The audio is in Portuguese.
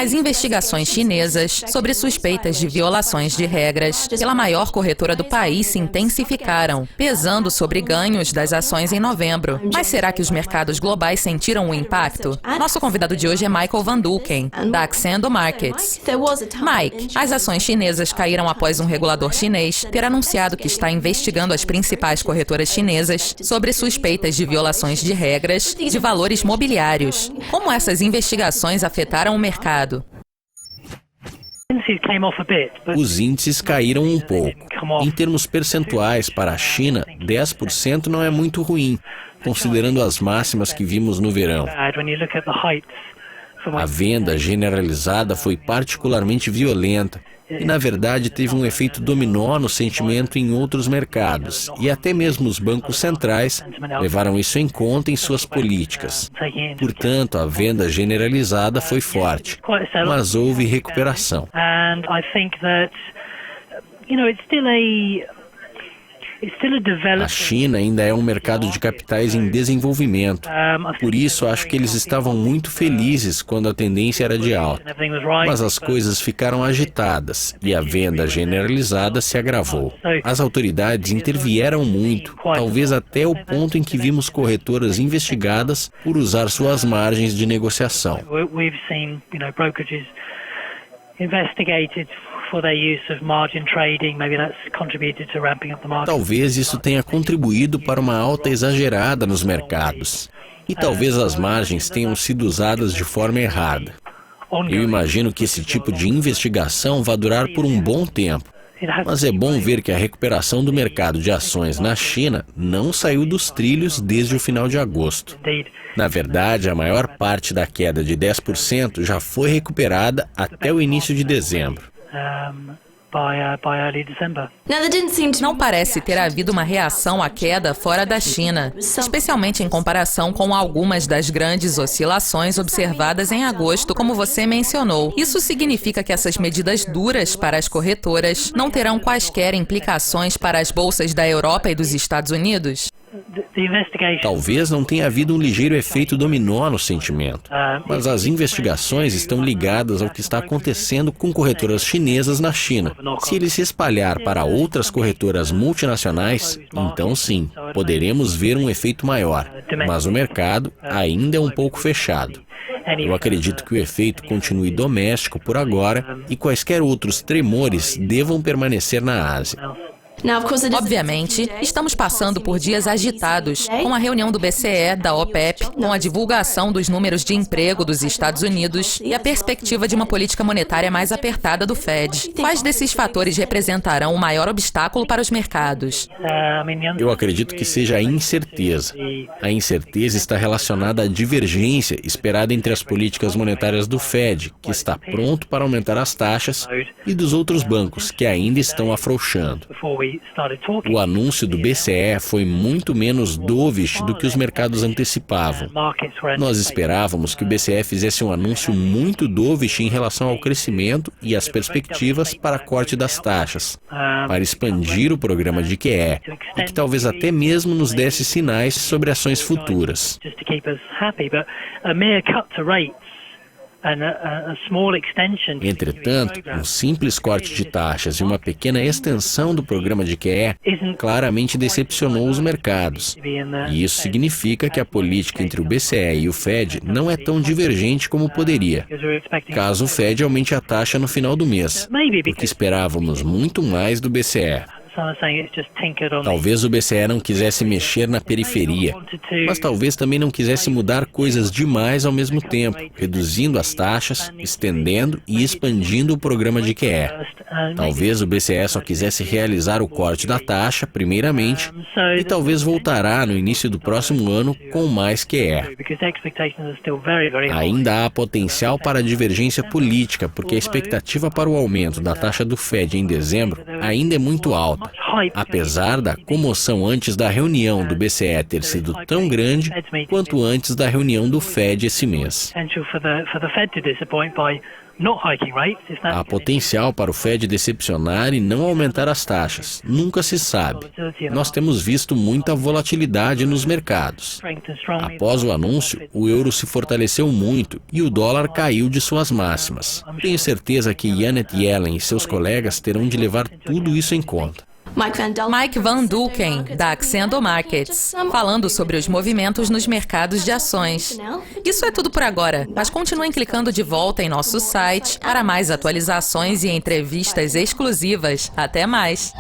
As investigações chinesas sobre suspeitas de violações de regras pela maior corretora do país se intensificaram, pesando sobre ganhos das ações em novembro. Mas será que os mercados globais sentiram o impacto? Nosso convidado de hoje é Michael Van Dulken, da Accendo Markets. Mike, as ações chinesas caíram após um regulador chinês ter anunciado que está investigando as principais corretoras chinesas sobre suspeitas de violações de regras de valores mobiliários. Como essas investigações afetaram o mercado? Os índices caíram um pouco. Em termos percentuais, para a China, 10% não é muito ruim, considerando as máximas que vimos no verão. A venda generalizada foi particularmente violenta e, na verdade, teve um efeito dominó no sentimento em outros mercados, e até mesmo os bancos centrais levaram isso em conta em suas políticas. Portanto, a venda generalizada foi forte, mas houve recuperação. A China ainda é um mercado de capitais em desenvolvimento. Por isso, acho que eles estavam muito felizes quando a tendência era de alta. Mas as coisas ficaram agitadas e a venda generalizada se agravou. As autoridades intervieram muito, talvez até o ponto em que vimos corretoras investigadas por usar suas margens de negociação. Talvez isso tenha contribuído para uma alta exagerada nos mercados. E talvez as margens tenham sido usadas de forma errada. Eu imagino que esse tipo de investigação vai durar por um bom tempo. Mas é bom ver que a recuperação do mercado de ações na China não saiu dos trilhos desde o final de agosto. Na verdade, a maior parte da queda de 10% já foi recuperada até o início de dezembro. Não parece ter havido uma reação à queda fora da China, especialmente em comparação com algumas das grandes oscilações observadas em agosto, como você mencionou. Isso significa que essas medidas duras para as corretoras não terão quaisquer implicações para as bolsas da Europa e dos Estados Unidos? Talvez não tenha havido um ligeiro efeito dominó no sentimento, mas as investigações estão ligadas ao que está acontecendo com corretoras chinesas na China. Se ele se espalhar para outras corretoras multinacionais, então sim, poderemos ver um efeito maior, mas o mercado ainda é um pouco fechado. Eu acredito que o efeito continue doméstico por agora e quaisquer outros tremores devam permanecer na Ásia. Obviamente, estamos passando por dias agitados, com a reunião do BCE, da OPEP, com a divulgação dos números de emprego dos Estados Unidos e a perspectiva de uma política monetária mais apertada do Fed. Quais desses fatores representarão o maior obstáculo para os mercados? Eu acredito que seja a incerteza. A incerteza está relacionada à divergência esperada entre as políticas monetárias do Fed, que está pronto para aumentar as taxas, e dos outros bancos, que ainda estão afrouxando. O anúncio do BCE foi muito menos dovish do que os mercados antecipavam. Nós esperávamos que o BCE fizesse um anúncio muito dovish em relação ao crescimento e às perspectivas para corte das taxas, para expandir o programa de QE, e que talvez até mesmo nos desse sinais sobre ações futuras. Entretanto, um simples corte de taxas e uma pequena extensão do programa de QE claramente decepcionou os mercados. E isso significa que a política entre o BCE e o Fed não é tão divergente como poderia, caso o Fed aumente a taxa no final do mês, porque esperávamos muito mais do BCE. Talvez o BCE não quisesse mexer na periferia, mas talvez também não quisesse mudar coisas demais ao mesmo tempo, reduzindo as taxas, estendendo e expandindo o programa de QE. Talvez o BCE só quisesse realizar o corte da taxa, primeiramente, e talvez voltará no início do próximo ano com mais QE. Ainda há potencial para divergência política, porque a expectativa para o aumento da taxa do Fed em dezembro ainda é muito alta, apesar da comoção antes da reunião do BCE ter sido tão grande quanto antes da reunião do Fed esse mês. Há potencial para o Fed decepcionar e não aumentar as taxas. Nunca se sabe. Nós temos visto muita volatilidade nos mercados. Após o anúncio, o euro se fortaleceu muito e o dólar caiu de suas máximas. Tenho certeza que Janet Yellen e seus colegas terão de levar tudo isso em conta. Mike Van Dulken, da Accendo Markets, falando sobre os movimentos nos mercados de ações. Isso é tudo por agora, mas continuem clicando de volta em nosso site para mais atualizações e entrevistas exclusivas. Até mais!